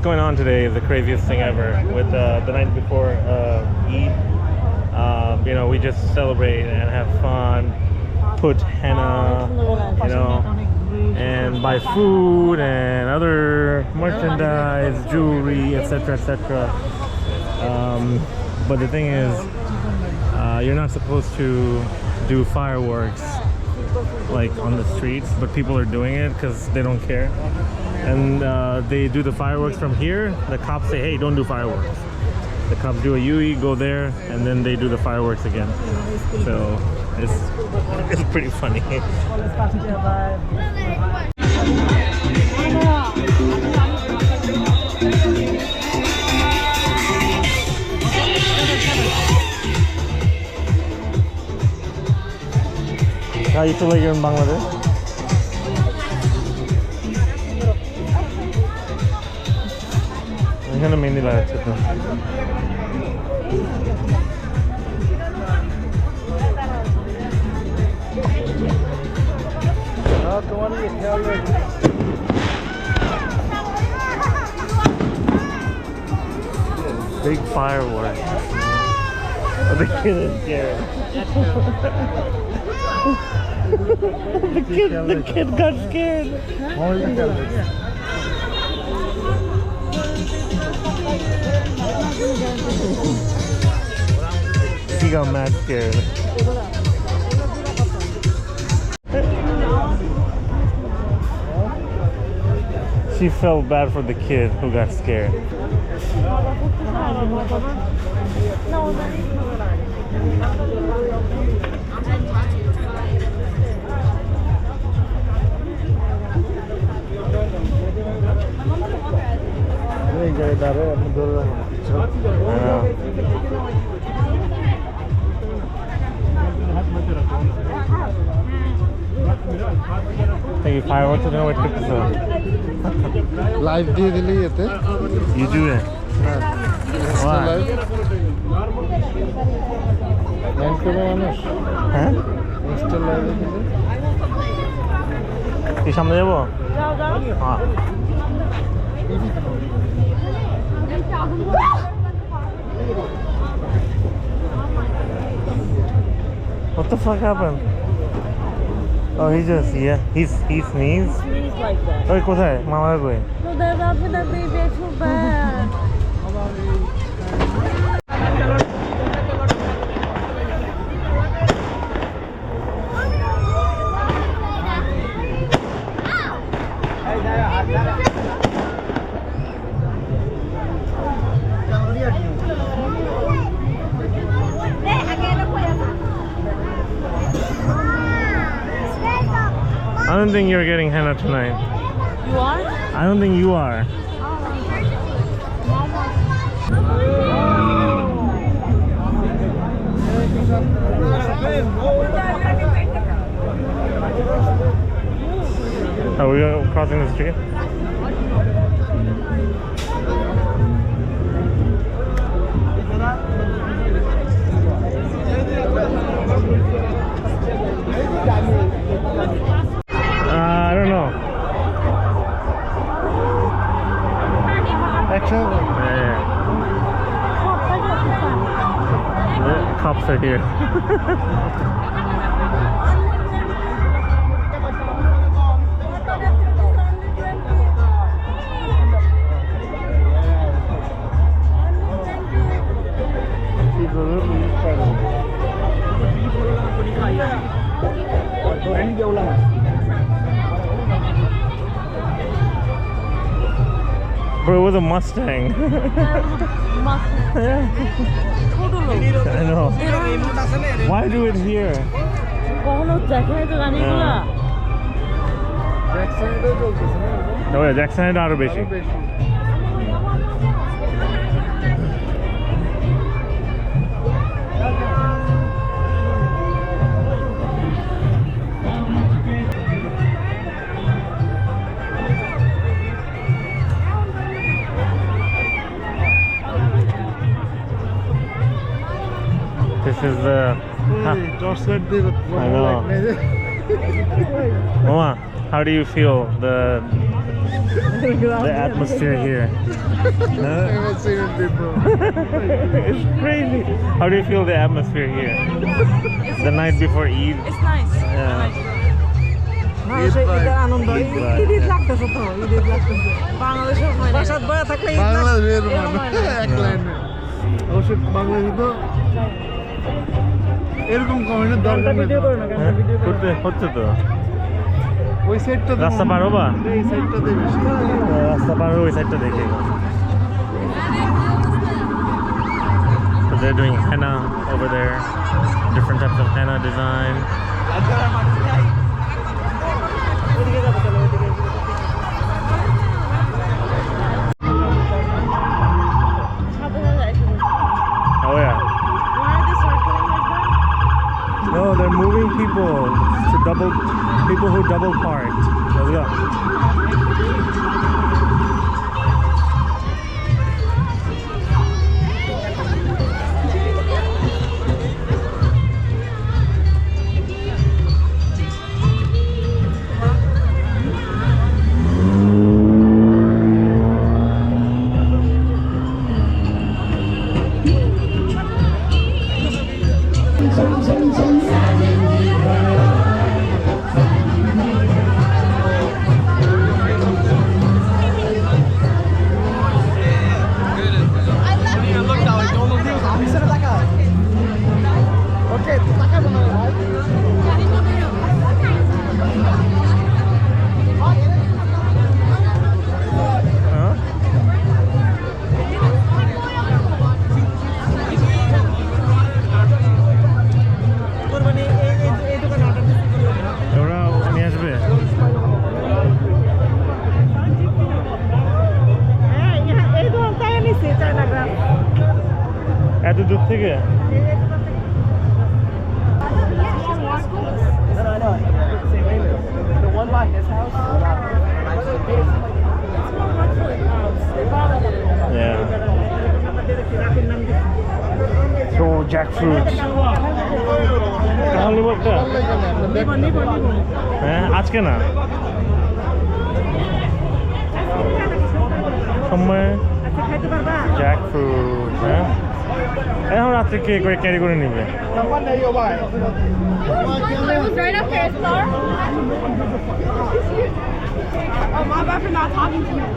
going on today is the craziest thing ever. With the night before Eid, you know, we just celebrate and have fun, put henna, you know, and buy food and other merchandise, jewelry, etc., etc. But the thing is, you're not supposed to do fireworks like on the streets, but people are doing it because they don't care. And they do the fireworks from here. The cops say, hey, don't do fireworks. The cops do a UE, go there, and then they do the fireworks again. So it's pretty funny. How you feel like you're in Bangladesh? এখানে মেহেন্দি লাগাচ্ছে তো। Big fireworks. Oh, the kid is scared. the kid got scared. He got mad scared. She felt bad for the kid who got scared. Thank you. Fireworks to know what to do. Live দিয়ে দিলি এতে You do it. Why? হ্যাঁ Insta লাইভে দিলে কি সামনে যাবো? হ্যাঁ What the fuck happened? Oh, he just, yeah, he sneezed. Sneeze like that. Oy, কোথায়? মামার কই? No, they're not gonna be there too bad. I don't think you're getting henna tonight. You are? I don't think you are. Are we crossing the street? I don't know. একসাথে Yeah. The cops are here. Bro, it was a Mustang. I know. Why do it here? Oh yeah, Jackson আরো বেশি। This is the... I know. Mama, how do you feel? the atmosphere here. I haven't seen it before. It's crazy. How do you feel the atmosphere here? The night before Eid? It's nice. Yeah. Eid লাগতেছে তো ঈদ লাগতেছে বাংলাদেশের বাসাত বয়া থাকলে ঈদ বাংলাদেশের এক লাইনে অবশ্য বাংলাদেশে তো এরকম কমেন্টের দরকার নেই। হচ্ছে তো ওই সাইডটা রাস্তা পার হবা? এই সাইডটাতে বেশি রাস্তা পার হয়ে ওই সাইডটা দেখে। So they're doing henna over there, different types of henna design. Oh yeah. Why are they circling like that? No, they're moving people to people who double parked. Let's go. এত দূর থেকে Yeah. So jackfruit. তাহলে একটা হ্যাঁ আজকে না সময় jackfruit হ্যাঁ এখন রাত্রে কে করে ক্যারি করে নিবে Right up here, Star. Oh, my bad for not talking to you.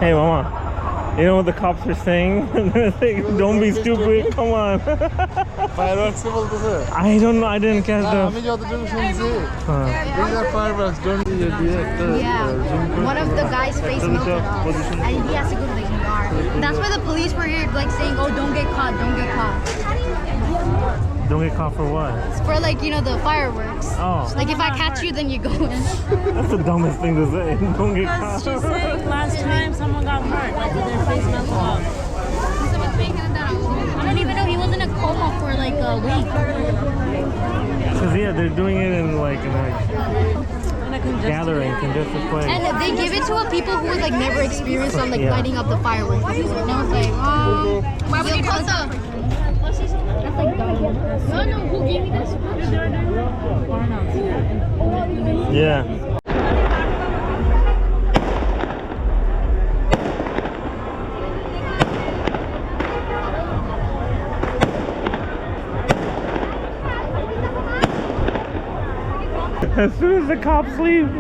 Hey mama, you know what the cops are saying? Don't be stupid, come on. Fireworks বলতেছে I don't know, I didn't catch the... আমি যতটুকু শুনছি these are fireworks, don't do it. Yeah, one of the guys' face melted off, and he has to go to the ER. That's why the police were here, like saying, "Oh, don't get caught, don't get caught." Don't get caught for what? For like the fireworks. Oh. Like if I catch you, then you go in. That's the dumbest thing to say. Don't get caught. She's saying last time someone got hurt, like their face melted off. I don't even know, he was in a coma for like a week. Because yeah, they're doing it in like in a gathering, congested place. And they give it to people who was like never experienced on like lighting up the fireworks before. And I was like, why would you call the... That's like dumb. No, who gave me this? Yeah. As soon as the cops leave.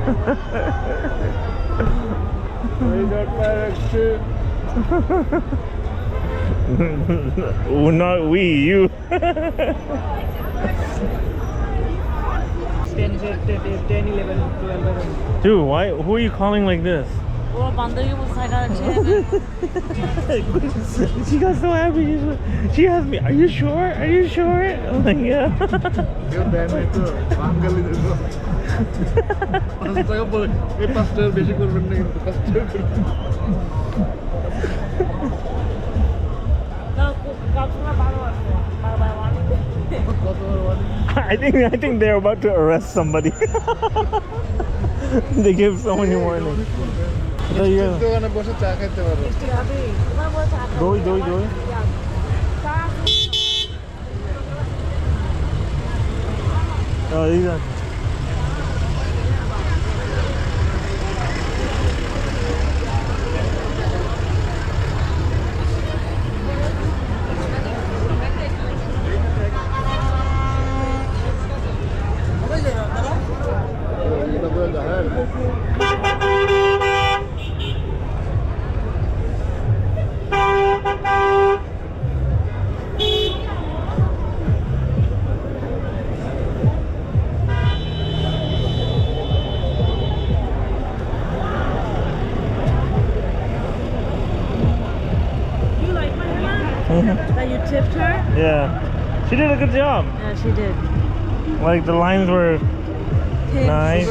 We got fire exit. Oh, not we, you. 10, 11, 12. Dude, why? Who are you calling like this? ও বান্ধবী বলছে She got so happy. She asked me, "Are you sure? Are you sure?" I'm like, "Yeah." You ban it. Bengali. 5 টাকা পরে এই 5 টাকা বেশি করবেন না কিন্তু 5 টাকা করবেন। I think they're about to arrest somebody. They give so many warnings. দোকানে বসে চা খেতে পারো। Doi. Oh, these are. That you tipped her? Yeah, she did a good job. Yeah, she did. Like the lines were nice.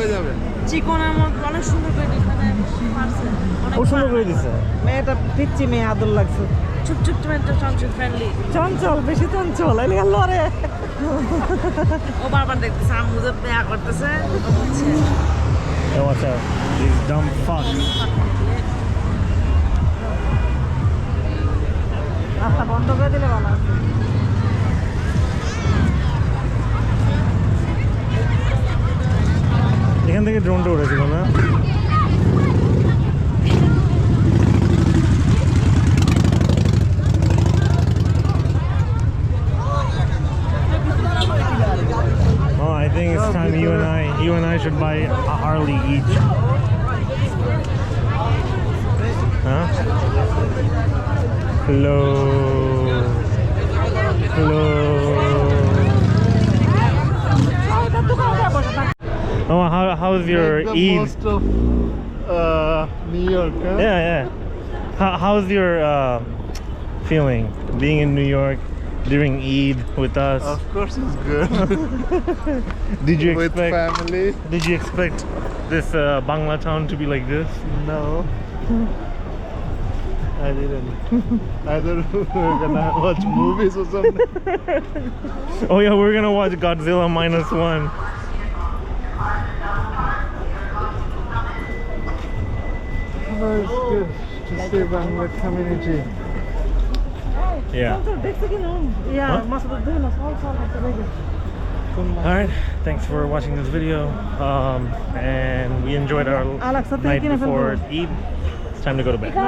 চিকনের মধ্যে অনেক সুন্দর করে দিচ্ছে পারছে ও সুন্দর করে দিছে। মেয়েটা পিচ্ছি মেয়ে আদর লাগছে চুপ চুপ তুমি একটা চঞ্চল ফ্রেন্ডলি চঞ্চল বেশি চঞ্চল এলি গেল রে ও বারবার দেখতেছে আম্মু যে বেয়া করতেছে ও বলছে Hey, what's up? These dumb fucks. রাস্তা বন্ধ করে দিলে ভালো আছে এখান থেকে ড্রোনটা উড়েছিল না? Oh, I think it's time you and I should buy a Harley each. Huh? Hello. Oh, how's your Make the Eid? most of New York, huh? Yeah. How's your feeling being in New York during Eid with us? Of course it's good. Did you With expect? family? Did you expect this Bangla town to be like this? No. I didn't. I thought we were gonna watch movies or something. Oh yeah, we're gonna watch Godzilla -1. Oh, it's good to see Bangla community. Yeah. দেখছে কি না ইয়া What? মাছ তো দুই না সব করতে দেখে Alright, thanks for watching this video. And we enjoyed our Alexa, night thank you, before Eid. It's time to go to bed. না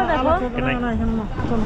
Good night. না চলো